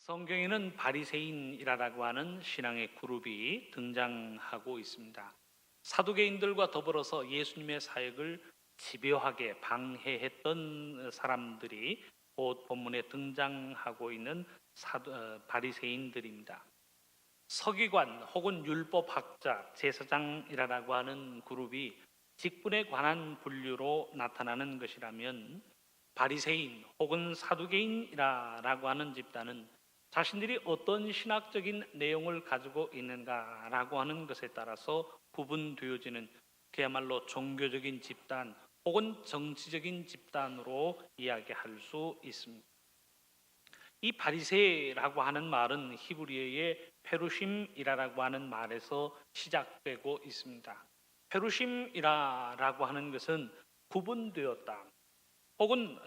성경에는 바리새인이라고 하는 신앙의 그룹이 등장하고 있습니다. 사두개인들과 더불어서 예수님의 사역을 집요하게 방해했던 사람들이 곧 본문에 등장하고 있는 바리새인들입니다. 서기관 혹은 율법학자, 제사장이라고 하는 그룹이 직분에 관한 분류로 나타나는 것이라면 바리새인 혹은 사두개인이라고 하는 집단은 자신들이 어떤 신학적인 내용을 가지고 있는가라고 하는 것에 따라서 구분되어지는 그야말로 종교적인 집단 혹은 정치적인 집단으로 이야기할 수 있습니다. 이 바리새라고 하는 말은 히브리어의 페루심이라고 하는 말에서 시작되고 있습니다. 페루심이라고 하는 것은 구분되었다 혹은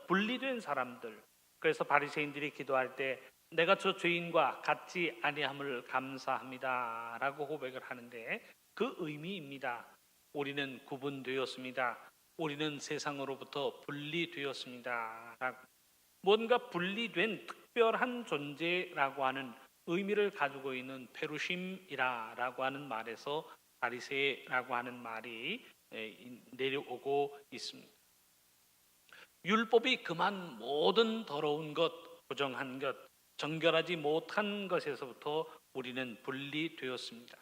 분리된 사람들. 그래서 바리새인들이 기도할 때 내가 저 죄인과 같지 아니함을 감사합니다라고 고백을 하는데 그 의미입니다. 우리는 구분되었습니다. 우리는 세상으로부터 분리되었습니다. 뭔가 분리된 특별한 존재라고 하는 의미를 가지고 있는 페루심이라고 하는 말에서 바리새라고 하는 말이 내려오고 있습니다. 율법이 금한 모든 더러운 것, 부정한 것, 정결하지 못한 것에서부터 우리는 분리되었습니다.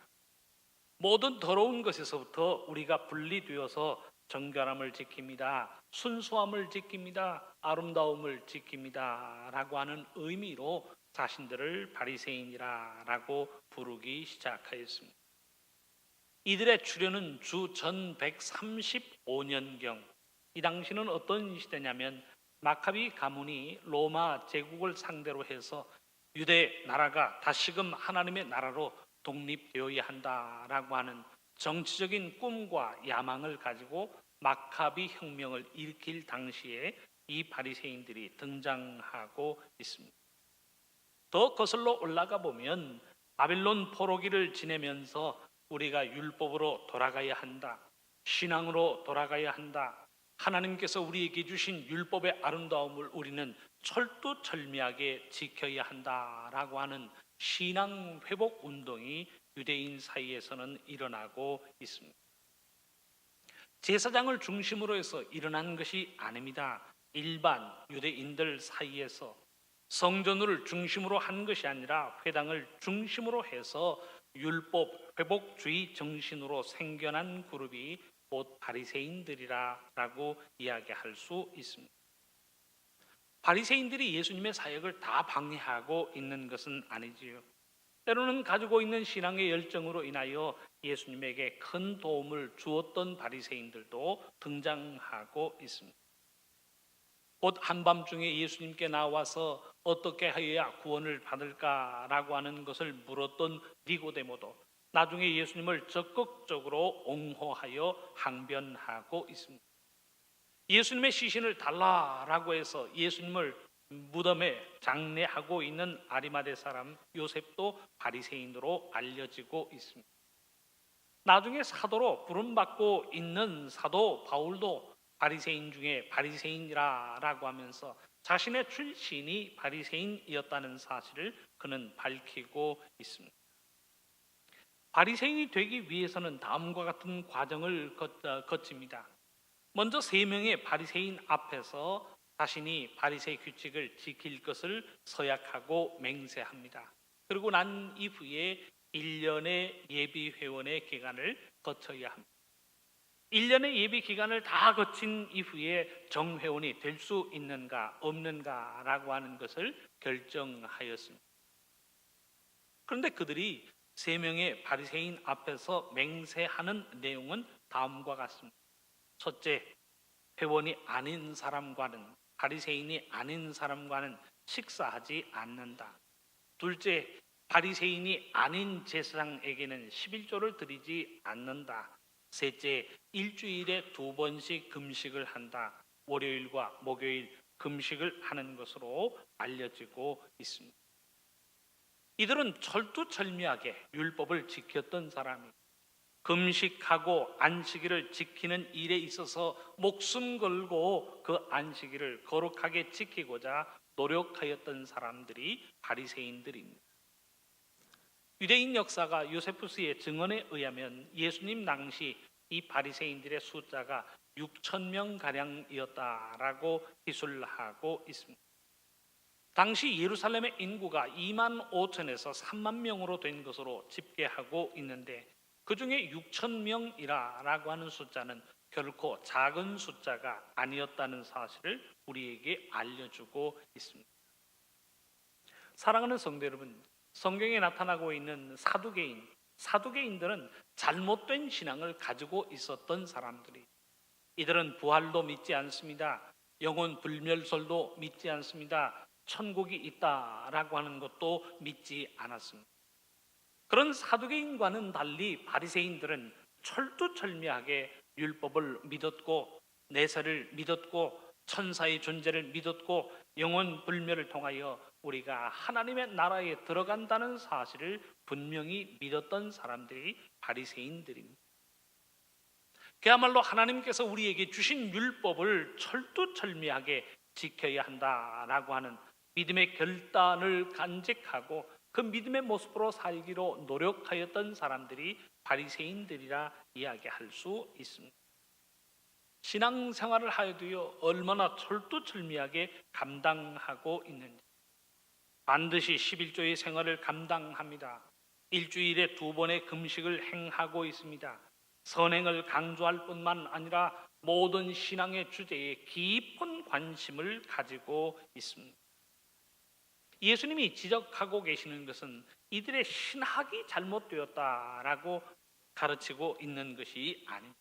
모든 더러운 것에서부터 우리가 분리되어서 정결함을 지킵니다. 순수함을 지킵니다. 아름다움을 지킵니다. 라고 하는 의미로 자신들을 바리새인이라고 부르기 시작하였습니다. 이들의 출현은 주 전 135년경, 이 당시는 어떤 시대냐면 마카비 가문이 로마 제국을 상대로 해서 유대 나라가 다시금 하나님의 나라로 독립되어야 한다라고 하는 정치적인 꿈과 야망을 가지고 마카비 혁명을 일으킬 당시에 이 바리새인들이 등장하고 있습니다. 더 거슬러 올라가 보면 바빌론 포로기를 지내면서 우리가 율법으로 돌아가야 한다, 신앙으로 돌아가야 한다, 하나님께서 우리에게 주신 율법의 아름다움을 우리는 철두철미하게 지켜야 한다라고 하는 신앙 회복 운동이 유대인 사이에서는 일어나고 있습니다. 제사장을 중심으로 해서 일어난 것이 아닙니다. 일반 유대인들 사이에서 성전을 중심으로 한 것이 아니라 회당을 중심으로 해서 율법 회복주의 정신으로 생겨난 그룹이 곧 바리새인들이라고 이야기할 수 있습니다. 바리새인들이 예수님의 사역을 다 방해하고 있는 것은 아니지요. 때로는 가지고 있는 신앙의 열정으로 인하여 예수님에게 큰 도움을 주었던 바리새인들도 등장하고 있습니다. 곧 한밤중에 예수님께 나와서 어떻게 하여야 구원을 받을까라고 하는 것을 물었던 니고데모도 나중에 예수님을 적극적으로 옹호하여 항변하고 있습니다. 예수님의 시신을 달라라고 해서 예수님을 무덤에 장례하고 있는 아리마대 사람 요셉도 바리새인으로 알려지고 있습니다. 나중에 사도로 부름받고 있는 사도 바울도 바리새인 중에 바리새인이라고 하면서 자신의 출신이 바리새인이었다는 사실을 그는 밝히고 있습니다. 바리새인이 되기 위해서는 다음과 같은 과정을 거칩니다. 먼저 3명의 바리새인 앞에서 자신이 바리새 규칙을 지킬 것을 서약하고 맹세합니다. 그리고 난 이후에 1년의 예비 회원의 기간을 거쳐야 합니다. 1년의 예비 기간을 다 거친 이후에 정회원이 될 수 있는가 없는가라고 하는 것을 결정하였습니다. 그런데 그들이 3명의 바리새인 앞에서 맹세하는 내용은 다음과 같습니다. 첫째, 회원이 아닌 사람과는 바리새인이 아닌 사람과는 식사하지 않는다. 둘째, 바리새인이 아닌 제사장에게는 11조를 드리지 않는다. 셋째, 일주일에 2번씩 금식을 한다. 월요일과 목요일 금식을 하는 것으로 알려지고 있습니다. 이들은 철두철미하게 율법을 지켰던 사람이 금식하고 안식일을 지키는 일에 있어서 목숨 걸고 그 안식일을 거룩하게 지키고자 노력하였던 사람들이 바리새인들입니다. 유대인 역사가 요세푸스의 증언에 의하면 예수님 당시 이 바리새인들의 숫자가 6천 명 가량이었다라고 기술하고 있습니다. 당시 예루살렘의 인구가 2만 5천에서 3만 명으로 된 것으로 집계하고 있는데 그 중에 6천 명이라고 하는 숫자는 결코 작은 숫자가 아니었다는 사실을 우리에게 알려주고 있습니다. 사랑하는 성도 여러분, 성경에 나타나고 있는 사두개인들은 잘못된 신앙을 가지고 있었던 사람들이, 이들은 부활도 믿지 않습니다. 영혼 불멸설도 믿지 않습니다. 천국이 있다라고 하는 것도 믿지 않았습니다. 그런 사두개인과는 달리 바리새인들은 철두철미하게 율법을 믿었고 내세를 믿었고 천사의 존재를 믿었고 영혼 불멸을 통하여 우리가 하나님의 나라에 들어간다는 사실을 분명히 믿었던 사람들이 바리새인들입니다. 그야말로 하나님께서 우리에게 주신 율법을 철두철미하게 지켜야 한다라고 하는 믿음의 결단을 간직하고 그 믿음의 모습으로 살기로 노력하였던 사람들이 바리새인들이라 이야기할 수 있습니다. 신앙생활을 하여도요 얼마나 철두철미하게 감당하고 있는지, 반드시 11조의 생활을 감당합니다. 일주일에 2번의 금식을 행하고 있습니다. 선행을 강조할 뿐만 아니라 모든 신앙의 주제에 깊은 관심을 가지고 있습니다. 예수님이 지적하고 계시는 것은 이들의 신학이 잘못되었다라고 가르치고 있는 것이 아닙니다.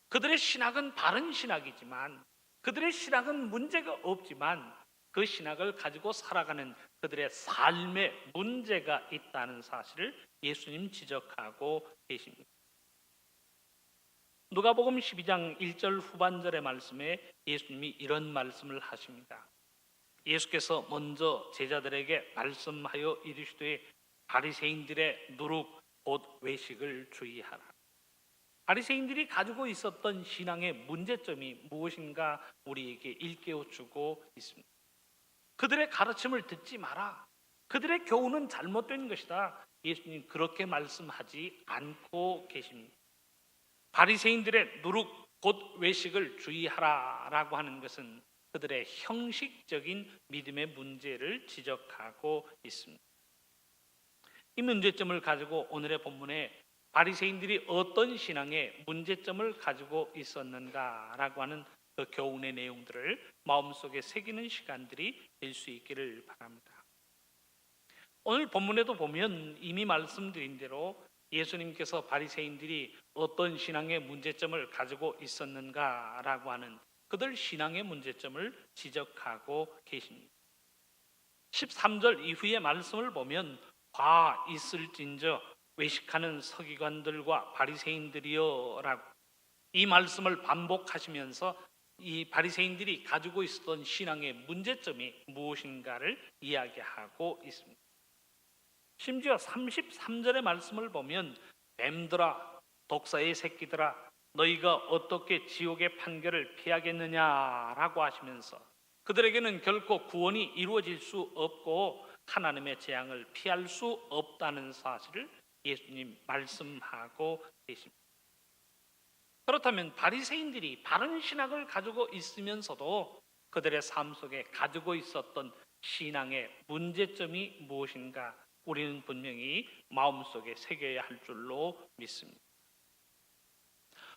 그들의 신학은 바른 신학이지만, 그들의 신학은 문제가 없지만 그 신학을 가지고 살아가는 그들의 삶에 문제가 있다는 사실을 예수님 지적하고 계십니다. 누가복음 12장 1절 후반절의 말씀에 예수님이 이런 말씀을 하십니다. 예수께서 먼저 제자들에게 말씀하여 이르시되 바리새인들의 누룩 곧 외식을 주의하라. 바리새인들이 가지고 있었던 신앙의 문제점이 무엇인가 우리에게 일깨워주고 있습니다. 그들의 가르침을 듣지 마라. 그들의 교훈은 잘못된 것이다. 예수님 그렇게 말씀하지 않고 계십니다. 바리새인들의 누룩 곧 외식을 주의하라라고 하는 것은 그들의 형식적인 믿음의 문제를 지적하고 있습니다. 이 문제점을 가지고 오늘의 본문에 바리새인들이 어떤 신앙의 문제점을 가지고 있었는가라고 하는 그 교훈의 내용들을 마음속에 새기는 시간들이 될 수 있기를 바랍니다. 오늘 본문에도 보면 이미 말씀드린 대로 예수님께서 바리새인들이 어떤 신앙의 문제점을 가지고 있었는가라고 하는 그들 신앙의 문제점을 지적하고 계십니다. 13절 이후의 말씀을 보면 화 있을진저 외식하는 서기관들과 바리새인들이여 라고 이 말씀을 반복하시면서 이 바리새인들이 가지고 있었던 신앙의 문제점이 무엇인가를 이야기하고 있습니다. 심지어 33절의 말씀을 보면 뱀들아 독사의 새끼들아 너희가 어떻게 지옥의 판결을 피하겠느냐라고 하시면서 그들에게는 결코 구원이 이루어질 수 없고 하나님의 재앙을 피할 수 없다는 사실을 예수님 말씀하고 계십니다. 그렇다면 바리새인들이 바른 신학을 가지고 있으면서도 그들의 삶 속에 가지고 있었던 신앙의 문제점이 무엇인가 우리는 분명히 마음속에 새겨야 할 줄로 믿습니다.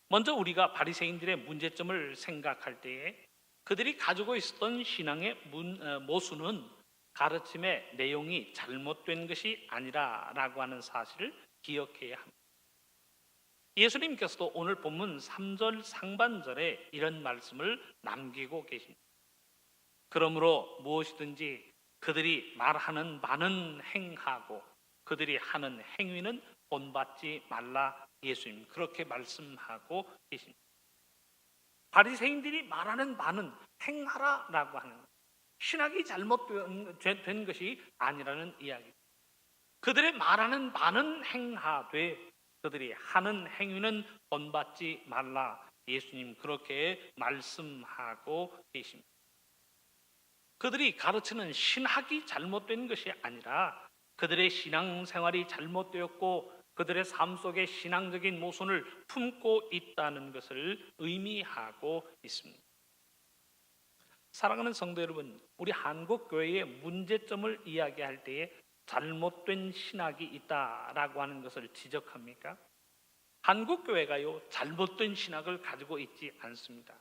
먼저 우리가 바리새인들의 문제점을 생각할 때에 그들이 가지고 있었던 신앙의 모순은 가르침의 내용이 잘못된 것이 아니라라고 하는 사실을 기억해야 합니다. 예수님께서도 오늘 본문 3절 상반절에 이런 말씀을 남기고 계십니다. 그러므로 무엇이든지 그들이 말하는 바는 행하고 그들이 하는 행위는 본받지 말라. 예수님 그렇게 말씀하고 계십니다. 바리새인들이 말하는 바는 행하라라고 하는 것. 신학이 잘못된 것이 아니라는 이야기. 그들의 말하는 바는 행하되 그들이 하는 행위는 본받지 말라. 예수님 그렇게 말씀하고 계십니다. 그들이 가르치는 신학이 잘못된 것이 아니라 그들의 신앙생활이 잘못되었고 그들의 삶 속에 신앙적인 모순을 품고 있다는 것을 의미하고 있습니다. 사랑하는 성도 여러분, 우리 한국 교회의 문제점을 이야기할 때에 잘못된 신학이 있다라고 하는 것을 지적합니까? 한국 교회가요, 잘못된 신학을 가지고 있지 않습니다.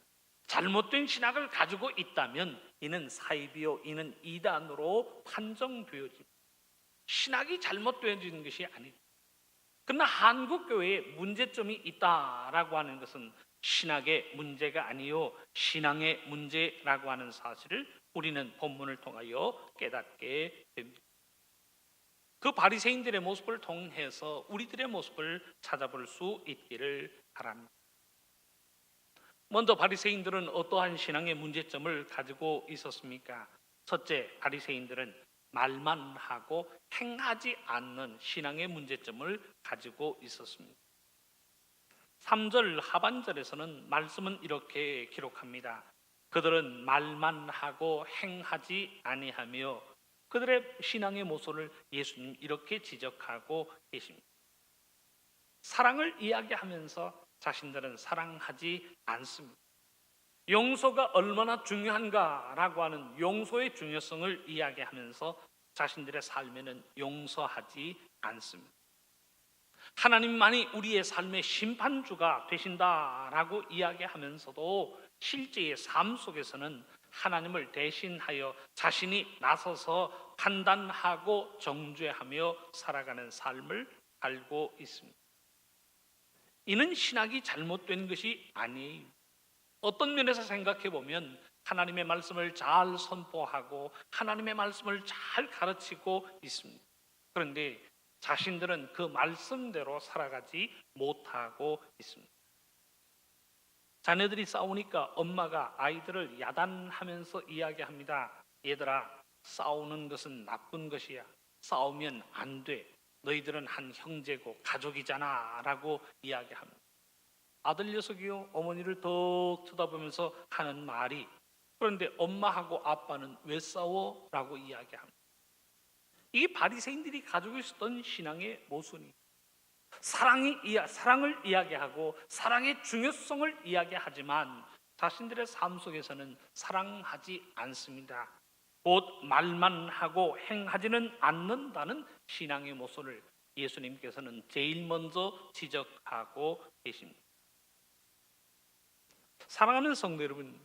잘못된 신학을 가지고 있다면 이는 사이비요, 이는 이단으로 판정되어집니다. 신학이 잘못되어지는 것이 아니죠. 그러나 한국 교회에 문제점이 있다라고 하는 것은 신학의 문제가 아니요 신앙의 문제라고 하는 사실을 우리는 본문을 통하여 깨닫게 됩니다. 그 바리새인들의 모습을 통해서 우리들의 모습을 찾아볼 수 있기를 바랍니다. 먼저 바리새인들은 어떠한 신앙의 문제점을 가지고 있었습니까? 첫째, 바리새인들은 말만 하고 행하지 않는 신앙의 문제점을 가지고 있었습니다. 3절 하반절에서는 말씀은 이렇게 기록합니다. 그들은 말만 하고 행하지 아니하며 그들의 신앙의 모습을 예수님 이렇게 지적하고 계십니다. 사랑을 이야기하면서 자신들은 사랑하지 않습니다. 용서가 얼마나 중요한가라고 하는 용서의 중요성을 이야기하면서 자신들의 삶에는 용서하지 않습니다. 하나님만이 우리의 삶의 심판주가 되신다라고 이야기하면서도 실제의 삶 속에서는 하나님을 대신하여 자신이 나서서 판단하고 정죄하며 살아가는 삶을 살고 있습니다. 이는 신학이 잘못된 것이 아니에요. 어떤 면에서 생각해 보면 하나님의 말씀을 잘 선포하고 하나님의 말씀을 잘 가르치고 있습니다. 그런데 자신들은 그 말씀대로 살아가지 못하고 있습니다. 자녀들이 싸우니까 엄마가 아이들을 야단하면서 이야기합니다. 얘들아, 싸우는 것은 나쁜 것이야. 싸우면 안 돼. 너희들은 한 형제고 가족이잖아 라고 이야기합니다. 아들 녀석이요, 어머니를 더 쳐다보면서 하는 말이, 그런데 엄마하고 아빠는 왜 싸워? 라고 이야기합니다. 이 바리새인들이 가지고 있었던 신앙의 모순이 사랑을 이야기하고 사랑의 중요성을 이야기하지만 자신들의 삶 속에서는 사랑하지 않습니다. 곧 말만 하고 행하지는 않는다는 신앙의 모순을 예수님께서는 제일 먼저 지적하고 계십니다. 사랑하는 성도 여러분,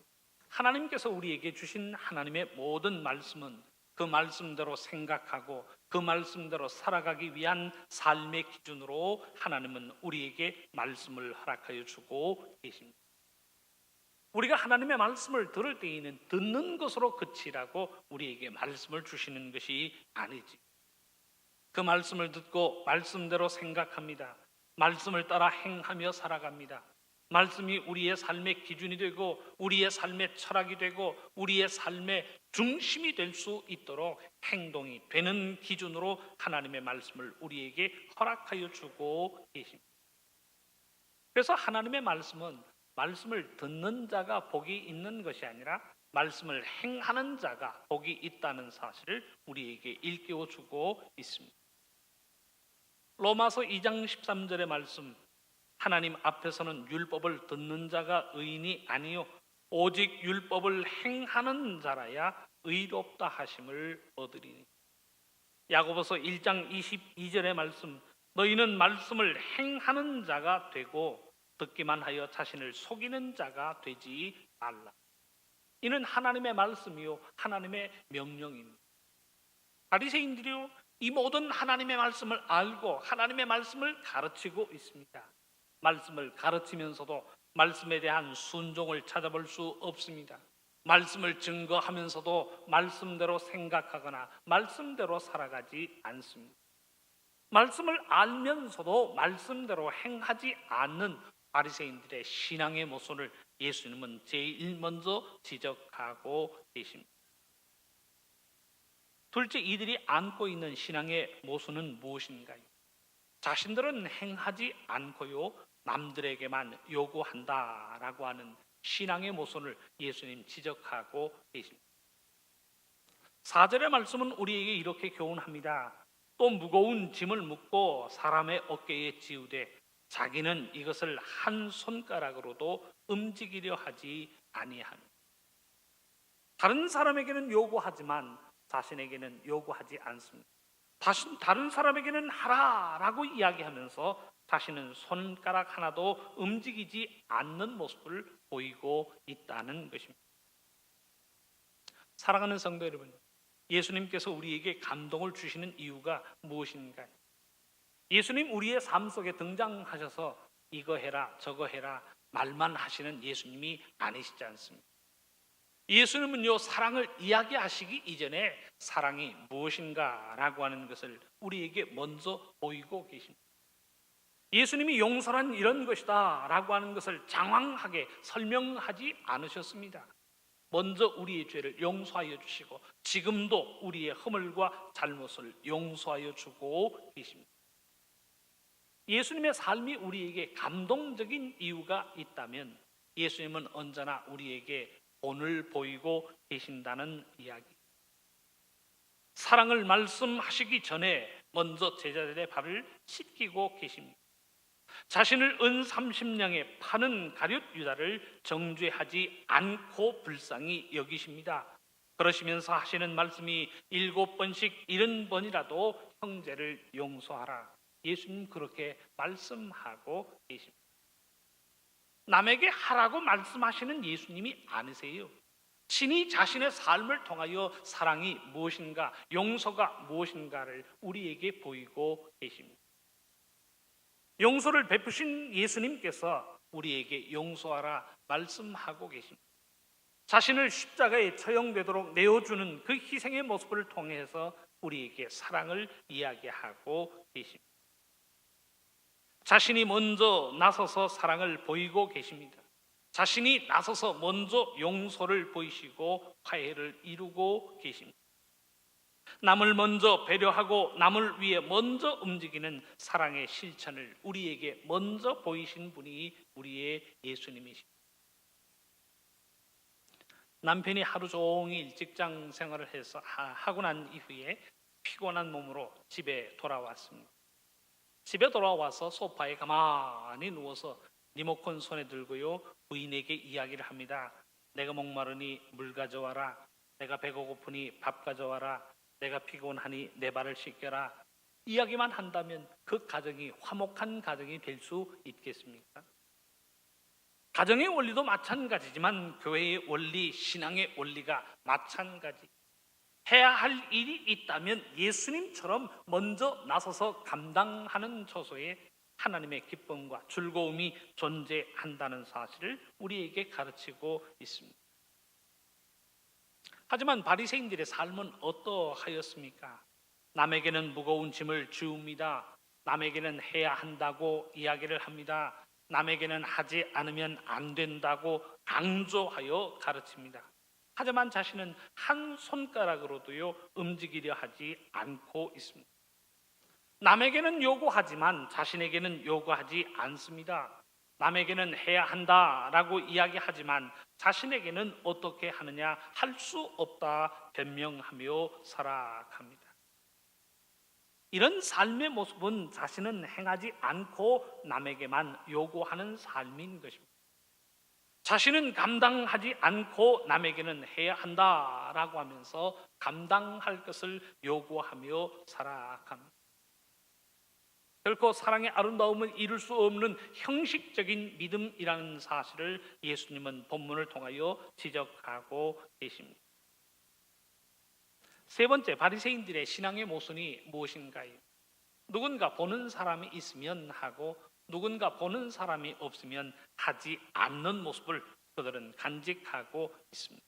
하나님께서 우리에게 주신 하나님의 모든 말씀은 그 말씀대로 생각하고 그 말씀대로 살아가기 위한 삶의 기준으로 하나님은 우리에게 말씀을 허락하여 주고 계십니다. 우리가 하나님의 말씀을 들을 때에는 듣는 것으로 그치라고 우리에게 말씀을 주시는 것이 아니지. 그 말씀을 듣고 말씀대로 생각합니다. 말씀을 따라 행하며 살아갑니다. 말씀이 우리의 삶의 기준이 되고 우리의 삶의 철학이 되고 우리의 삶의 중심이 될 수 있도록 행동이 되는 기준으로 하나님의 말씀을 우리에게 허락하여 주고 계십니다. 그래서 하나님의 말씀은 말씀을 듣는 자가 복이 있는 것이 아니라 말씀을 행하는 자가 복이 있다는 사실을 우리에게 일깨워 주고 있습니다. 로마서 2장 13절의 말씀, 하나님 앞에서는 율법을 듣는 자가 의인이 아니요 오직 율법을 행하는 자라야 의롭다 하심을 얻으리니. 야고보서 1장 22절의 말씀, 너희는 말씀을 행하는 자가 되고 듣기만 하여 자신을 속이는 자가 되지 말라. 이는 하나님의 말씀이요 하나님의 명령입니다. 바리새인들이요 이 모든 하나님의 말씀을 알고 하나님의 말씀을 가르치고 있습니다. 말씀을 가르치면서도 말씀에 대한 순종을 찾아볼 수 없습니다. 말씀을 증거하면서도 말씀대로 생각하거나 말씀대로 살아가지 않습니다. 말씀을 알면서도 말씀대로 행하지 않는 바리새인들의 신앙의 모순을 예수님은 제일 먼저 지적하고 계십니다. 둘째, 이들이 안고 있는 신앙의 모순은 무엇인가요? 자신들은 행하지 않고요 남들에게만 요구한다라고 하는 신앙의 모순을 예수님 지적하고 계십니다. 4절의 말씀은 우리에게 이렇게 교훈합니다. 또 무거운 짐을 묻고 사람의 어깨에 지우되 자기는 이것을 한 손가락으로도 움직이려 하지 아니하며. 다른 사람에게는 요구하지만 자신에게는 요구하지 않습니다. 다른 사람에게는 하라라고 이야기하면서 자신은 손가락 하나도 움직이지 않는 모습을 보이고 있다는 것입니다. 사랑하는 성도 여러분, 예수님께서 우리에게 감동을 주시는 이유가 무엇인가요? 예수님 우리의 삶 속에 등장하셔서 이거 해라 저거 해라 말만 하시는 예수님이 아니시지 않습니다. 예수님은요, 사랑을 이야기하시기 이전에 사랑이 무엇인가라고 하는 것을 우리에게 먼저 보이고 계십니다. 예수님이 용서란 이런 것이다 라고 하는 것을 장황하게 설명하지 않으셨습니다. 먼저 우리의 죄를 용서하여 주시고 지금도 우리의 허물과 잘못을 용서하여 주고 계십니다. 예수님의 삶이 우리에게 감동적인 이유가 있다면 예수님은 언제나 우리에게 본을 보이고 계신다는 이야기. 사랑을 말씀하시기 전에 먼저 제자들의 발을 씻기고 계십니다. 자신을 은 30냥에 파는 가룟 유다를 정죄하지 않고 불쌍히 여기십니다. 그러시면서 하시는 말씀이 7번씩 70번이라도 형제를 용서하라. 예수님 그렇게 말씀하고 계십니다. 남에게 하라고 말씀하시는 예수님이 아니세요. 친히 자신의 삶을 통하여 사랑이 무엇인가, 용서가 무엇인가를 우리에게 보이고 계십니다. 용서를 베푸신 예수님께서 우리에게 용서하라 말씀하고 계십니다. 자신을 십자가에 처형되도록 내어주는 그 희생의 모습을 통해서 우리에게 사랑을 이야기하고 계십니다. 자신이 먼저 나서서 사랑을 보이고 계십니다. 자신이 나서서 먼저 용서를 보이시고 화해를 이루고 계십니다. 남을 먼저 배려하고 남을 위해 먼저 움직이는 사랑의 실천을 우리에게 먼저 보이신 분이 우리의 예수님이십니다. 남편이 하루 종일 직장 생활을 해서 하고 난 이후에 피곤한 몸으로 집에 돌아왔습니다. 집에 돌아와서 소파에 가만히 누워서 리모컨 손에 들고요, 부인에게 이야기를 합니다. 내가 목마르니 물 가져와라. 내가 배가 고프니 밥 가져와라. 내가 피곤하니 내 발을 씻겨라. 이야기만 한다면 그 가정이 화목한 가정이 될 수 있겠습니까? 가정의 원리도 마찬가지지만 교회의 원리, 신앙의 원리가 마찬가지. 해야 할 일이 있다면 예수님처럼 먼저 나서서 감당하는 처소에 하나님의 기쁨과 즐거움이 존재한다는 사실을 우리에게 가르치고 있습니다. 하지만 바리새인들의 삶은 어떠하였습니까? 남에게는 무거운 짐을 지웁니다. 남에게는 해야 한다고 이야기를 합니다. 남에게는 하지 않으면 안 된다고 강조하여 가르칩니다. 하지만 자신은 한 손가락으로도요 움직이려 하지 않고 있습니다. 남에게는 요구하지만 자신에게는 요구하지 않습니다. 남에게는 해야 한다라고 이야기하지만 자신에게는 어떻게 하느냐 할 수 없다 변명하며 살아갑니다. 이런 삶의 모습은 자신은 행하지 않고 남에게만 요구하는 삶인 것입니다. 자신은 감당하지 않고 남에게는 해야 한다라고 하면서 감당할 것을 요구하며 살아갑니다. 결코 사랑의 아름다움을 이룰 수 없는 형식적인 믿음이라는 사실을 예수님은 본문을 통하여 지적하고 계십니다. 세 번째, 바리새인들의 신앙의 모순이 무엇인가요? 누군가 보는 사람이 있으면 하고 누군가 보는 사람이 없으면 하지 않는 모습을 그들은 간직하고 있습니다.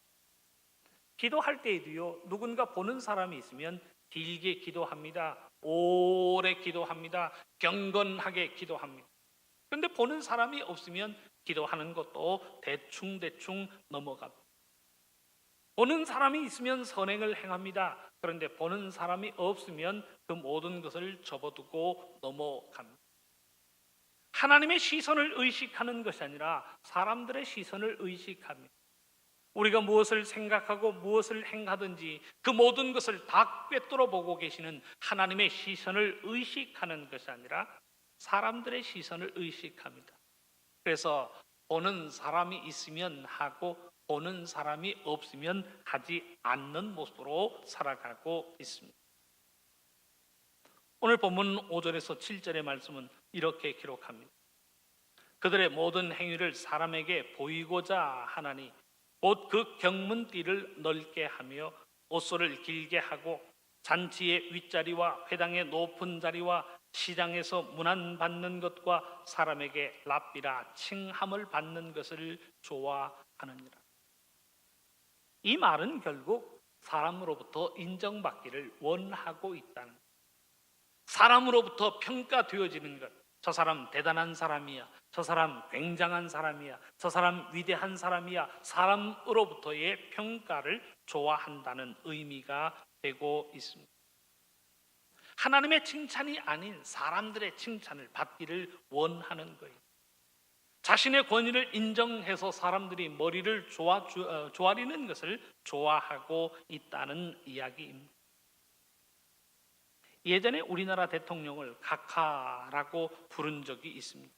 기도할 때에도요, 누군가 보는 사람이 있으면 길게 기도합니다. 오래 기도합니다. 경건하게 기도합니다. 그런데 보는 사람이 없으면 기도하는 것도 대충 넘어갑니다. 보는 사람이 있으면 선행을 행합니다. 그런데 보는 사람이 없으면 그 모든 것을 접어두고 넘어갑니다. 하나님의 시선을 의식하는 것이 아니라 사람들의 시선을 의식합니다. 우리가 무엇을 생각하고 무엇을 행하든지 그 모든 것을 다 꿰뚫어 보고 계시는 하나님의 시선을 의식하는 것이 아니라 사람들의 시선을 의식합니다. 그래서 보는 사람이 있으면 하고 보는 사람이 없으면 하지 않는 모습으로 살아가고 있습니다. 오늘 본문 5절에서 7절의 말씀은 이렇게 기록합니다. 그들의 모든 행위를 사람에게 보이고자 하나니 곧 그 경문띠를 넓게 하며 옷소를 길게 하고 잔치의 윗자리와 회당의 높은 자리와 시장에서 문안받는 것과 사람에게 랍비라 칭함을 받는 것을 좋아하느니라. 이 말은 결국 사람으로부터 인정받기를 원하고 있다는 것. 사람으로부터 평가되어지는 것. 저 사람 대단한 사람이야. 저 사람 굉장한 사람이야. 저 사람 위대한 사람이야. 사람으로부터의 평가를 좋아한다는 의미가 되고 있습니다. 하나님의 칭찬이 아닌 사람들의 칭찬을 받기를 원하는 거예요. 자신의 권위를 인정해서 사람들이 머리를 조아리는 것을 좋아하고 있다는 이야기입니다. 예전에 우리나라 대통령을 각하라고 부른 적이 있습니다.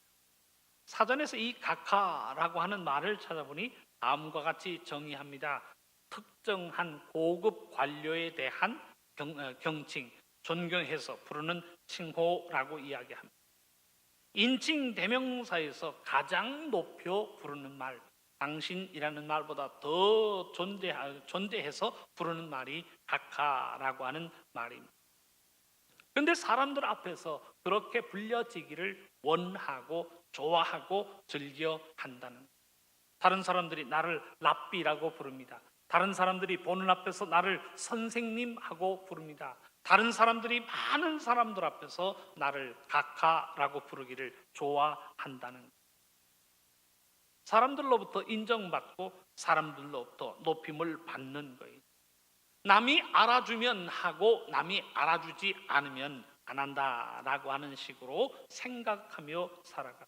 사전에서 이 각하라고 하는 말을 찾아보니 다음과 같이 정의합니다. 특정한 고급 관료에 대한 경칭, 존경해서 부르는 칭호라고 이야기합니다. 인칭 대명사에서 가장 높여 부르는 말, 당신이라는 말보다 더 존대해서 부르는 말이 각하라고 하는 말입니다. 그런데 사람들 앞에서 그렇게 불려지기를 원하고 좋아하고 즐겨 한다는 거예요. 다른 사람들이 나를 랍비라고 부릅니다. 다른 사람들이 보는 앞에서 나를 선생님하고 부릅니다. 다른 사람들이 많은 사람들 앞에서 나를 각하라고 부르기를 좋아한다는 거예요. 사람들로부터 인정받고 사람들로부터 높임을 받는 거예요. 남이 알아주면 하고 남이 알아주지 않으면 안 한다라고 하는 식으로 생각하며 살아갑니다.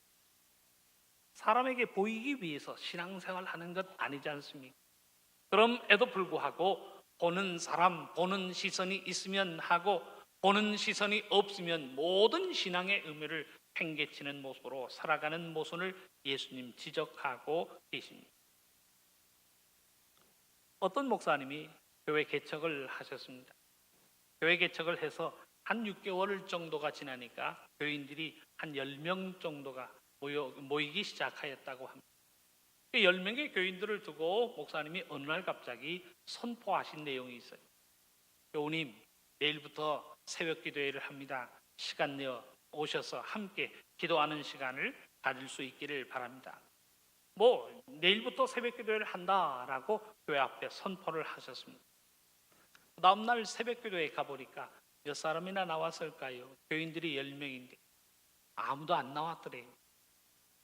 사람에게 보이기 위해서 신앙생활 하는 것 아니지 않습니까? 그럼에도 불구하고 보는 사람, 보는 시선이 있으면 하고 보는 시선이 없으면 모든 신앙의 의미를 팽개치는 모습으로 살아가는 모습을 예수님 지적하고 계십니다. 어떤 목사님이 교회 개척을 하셨습니다. 교회 개척을 해서 한 6개월 정도가 지나니까 교인들이 한 10명 정도가 모이기 시작하였다고 합니다. 10명의 교인들을 두고 목사님이 어느 날 갑자기 선포하신 내용이 있어요. 교우님, 내일부터 새벽 기도회를 합니다. 시간 내어 오셔서 함께 기도하는 시간을 가질 수 있기를 바랍니다. 내일부터 새벽 기도회를 한다라고 교회 앞에 선포를 하셨습니다. 다음날 새벽 기도회에 가보니까 몇 사람이나 나왔을까요? 교인들이 10명인데 아무도 안 나왔더래요.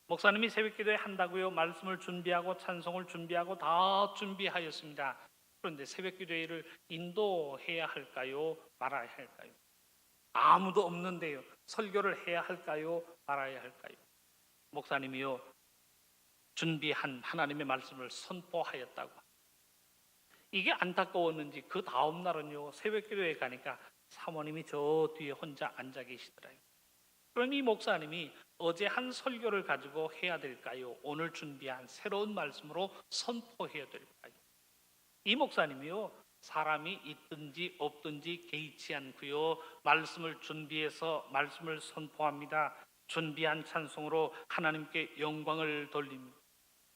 목사님이 새벽 기도회 한다고요. 말씀을 준비하고 찬송을 준비하고 다 준비하였습니다. 그런데 새벽 기도회를 인도해야 할까요? 말아야 할까요? 아무도 없는데요. 설교를 해야 할까요? 말아야 할까요? 목사님이요, 준비한 하나님의 말씀을 선포하였다고. 이게 안타까웠는지 그 다음 날은요, 새벽 기도회에 가니까 사모님이 저 뒤에 혼자 앉아 계시더라고요. 그럼 이 목사님이 어제 한 설교를 가지고 해야 될까요? 오늘 준비한 새로운 말씀으로 선포해야 될까요? 이 목사님이요, 사람이 있든지 없든지 개의치 않고요, 말씀을 준비해서 말씀을 선포합니다. 준비한 찬송으로 하나님께 영광을 돌립니다.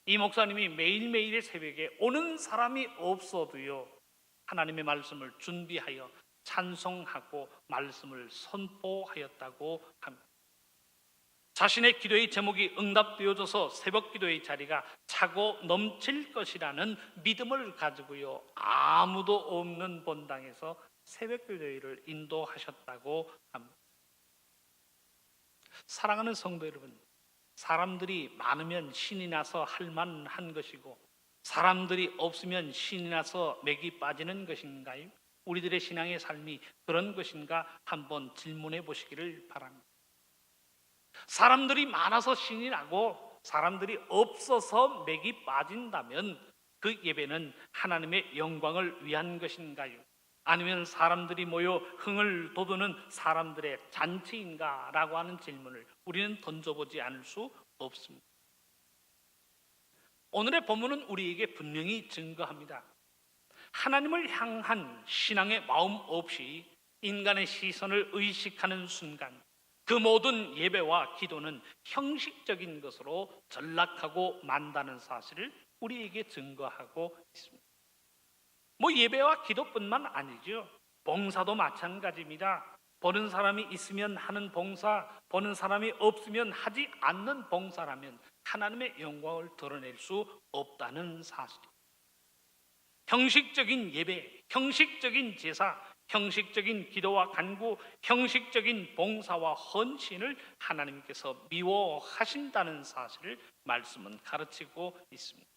이 목사님이 매일매일의 새벽에 오는 사람이 없어도요, 하나님의 말씀을 준비하여 찬송하고 말씀을 선포하였다고 합니다. 자신의 기도의 제목이 응답되어져서 새벽 기도의 자리가 차고 넘칠 것이라는 믿음을 가지고요, 아무도 없는 본당에서 새벽 기도회를 인도하셨다고 합니다. 사랑하는 성도 여러분, 사람들이 많으면 신이 나서 할 만한 것이고 사람들이 없으면 신이 나서 맥이 빠지는 것인가요? 우리들의 신앙의 삶이 그런 것인가 한번 질문해 보시기를 바랍니다. 사람들이 많아서 신이 나고 사람들이 없어서 맥이 빠진다면 그 예배는 하나님의 영광을 위한 것인가요? 아니면 사람들이 모여 흥을 돋우는 사람들의 잔치인가? 라고 하는 질문을 우리는 던져보지 않을 수 없습니다. 오늘의 본문은 우리에게 분명히 증거합니다. 하나님을 향한 신앙의 마음 없이 인간의 시선을 의식하는 순간 그 모든 예배와 기도는 형식적인 것으로 전락하고 만다는 사실을 우리에게 증거하고 있습니다. 예배와 기도뿐만 아니죠. 봉사도 마찬가지입니다. 보는 사람이 있으면 하는 봉사, 보는 사람이 없으면 하지 않는 봉사라면 하나님의 영광을 드러낼 수 없다는 사실입니다. 형식적인 예배, 형식적인 제사, 형식적인 기도와 간구, 형식적인 봉사와 헌신을 하나님께서 미워하신다는 사실을 말씀은 가르치고 있습니다.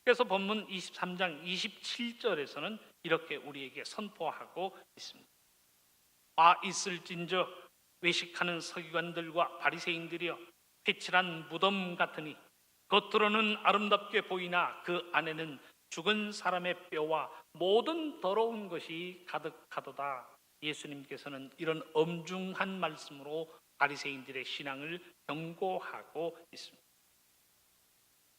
그래서 본문 23장 27절에서는 이렇게 우리에게 선포하고 있습니다. 있을진저 외식하는 서기관들과 바리새인들이여, 회칠한 무덤 같으니 겉으로는 아름답게 보이나 그 안에는 죽은 사람의 뼈와 모든 더러운 것이 가득하도다. 예수님께서는 이런 엄중한 말씀으로 바리새인들의 신앙을 경고하고 있습니다.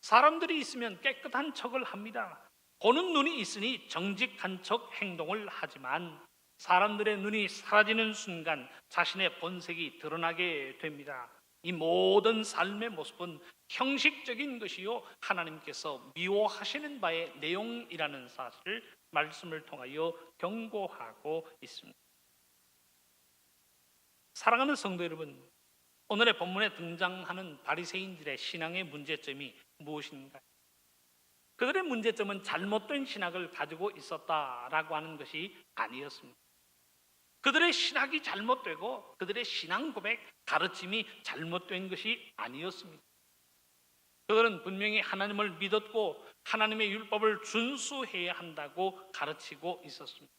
사람들이 있으면 깨끗한 척을 합니다. 보는 눈이 있으니 정직한 척 행동을 하지만 사람들의 눈이 사라지는 순간 자신의 본색이 드러나게 됩니다. 이 모든 삶의 모습은 형식적인 것이요 하나님께서 미워하시는 바의 내용이라는 사실을 말씀을 통하여 경고하고 있습니다. 사랑하는 성도 여러분, 오늘의 본문에 등장하는 바리새인들의 신앙의 문제점이 무엇인가? 그들의 문제점은 잘못된 신학을 가지고 있었다라고 하는 것이 아니었습니다. 그들의 신학이 잘못되고 그들의 신앙 고백, 가르침이 잘못된 것이 아니었습니다. 그들은 분명히 하나님을 믿었고 하나님의 율법을 준수해야 한다고 가르치고 있었습니다.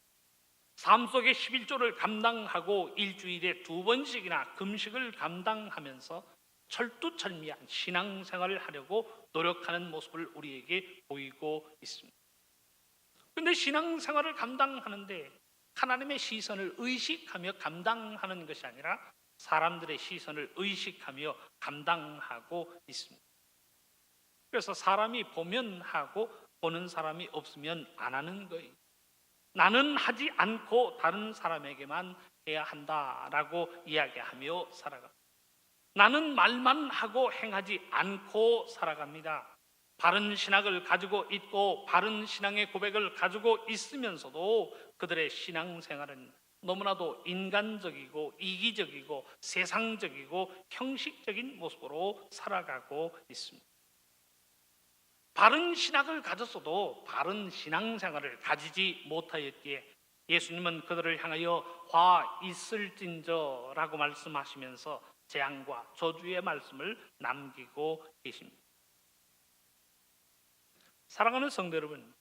삶 속의 11조를 감당하고 일주일에 2번씩이나 금식을 감당하면서 철두철미한 신앙생활을 하려고 노력하는 모습을 우리에게 보이고 있습니다. 그런데 신앙생활을 감당하는데 하나님의 시선을 의식하며 감당하는 것이 아니라 사람들의 시선을 의식하며 감당하고 있습니다. 그래서 사람이 보면 하고 보는 사람이 없으면 안 하는 거예요. 나는 하지 않고 다른 사람에게만 해야 한다라고 이야기하며 살아갑니다. 나는 말만 하고 행하지 않고 살아갑니다. 바른 신학을 가지고 있고 바른 신앙의 고백을 가지고 있으면서도 그들의 신앙생활은 너무나도 인간적이고 이기적이고 세상적이고 형식적인 모습으로 살아가고 있습니다. 바른 신학을 가졌어도 바른 신앙생활을 가지지 못하였기에 예수님은 그들을 향하여 화 있을진저라고 말씀하시면서 재앙과 저주의 말씀을 남기고 계십니다. 사랑하는 성도 여러분,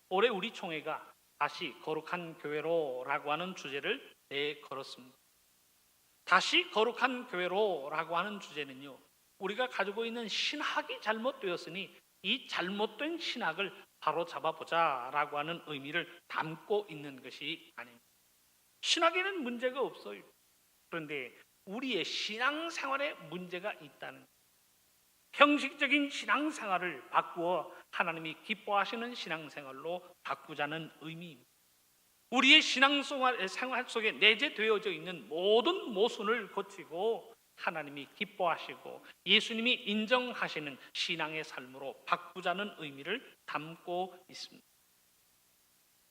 올해 우리 총회가 다시 거룩한 교회로라고 하는 주제를 내걸었습니다. 다시 거룩한 교회로라고 하는 주제는요, 우리가 가지고 있는 신학이 잘못되었으니 이 잘못된 신학을 바로 잡아보자라고 하는 의미를 담고 있는 것이 아닙니다. 신학에는 문제가 없어요. 그런데 우리의 신앙생활에 문제가 있다는, 형식적인 신앙생활을 바꾸어 하나님이 기뻐하시는 신앙생활로 바꾸자는 의미입니다. 우리의 신앙생활 속에 내재되어져 있는 모든 모순을 고치고 하나님이 기뻐하시고 예수님이 인정하시는 신앙의 삶으로 바꾸자는 의미를 담고 있습니다.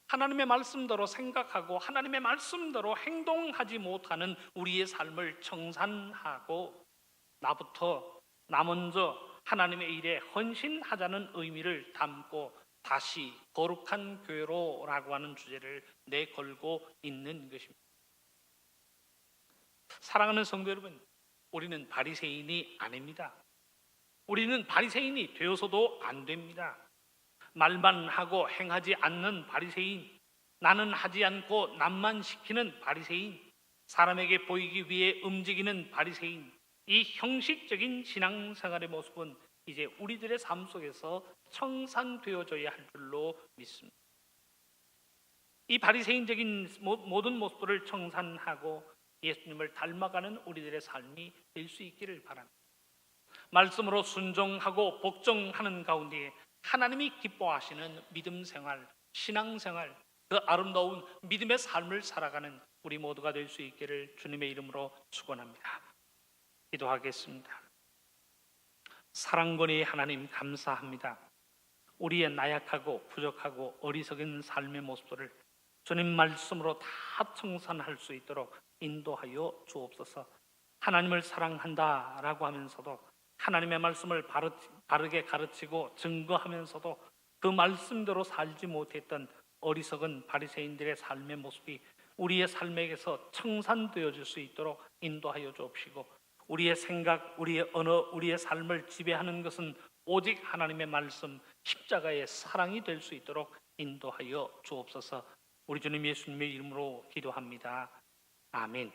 하나님의 말씀대로 생각하고 하나님의 말씀대로 행동하지 못하는 우리의 삶을 청산하고 나부터 나 먼저 하나님의 일에 헌신하자는 의미를 담고 다시 거룩한 교회로라고 하는 주제를 내걸고 있는 것입니다. 사랑하는 성도 여러분, 우리는 바리새인이 아닙니다. 우리는 바리새인이 되어서도 안 됩니다. 말만 하고 행하지 않는 바리새인, 나는 하지 않고 남만 시키는 바리새인, 사람에게 보이기 위해 움직이는 바리새인, 이 형식적인 신앙생활의 모습은 이제 우리들의 삶 속에서 청산되어져야 할 줄로 믿습니다. 이 바리새인적인 모든 모습들을 청산하고 예수님을 닮아가는 우리들의 삶이 될 수 있기를 바랍니다. 말씀으로 순종하고 복종하는 가운데 하나님이 기뻐하시는 믿음 생활, 신앙 생활, 그 아름다운 믿음의 삶을 살아가는 우리 모두가 될 수 있기를 주님의 이름으로 축원합니다. 기도하겠습니다. 사랑권의 하나님 감사합니다. 우리의 나약하고 부족하고 어리석은 삶의 모습들을 주님 말씀으로 다 청산할 수 있도록 인도하여 주옵소서. 하나님을 사랑한다라고 하면서도 하나님의 말씀을 바르게 가르치고 증거하면서도 그 말씀대로 살지 못했던 어리석은 바리새인들의 삶의 모습이 우리의 삶에게서 청산되어질 수 있도록 인도하여 주옵시고, 우리의 생각, 우리의 언어, 우리의 삶을 지배하는 것은 오직 하나님의 말씀, 십자가의 사랑이 될 수 있도록 인도하여 주옵소서. 우리 주님 예수님의 이름으로 기도합니다. 아멘.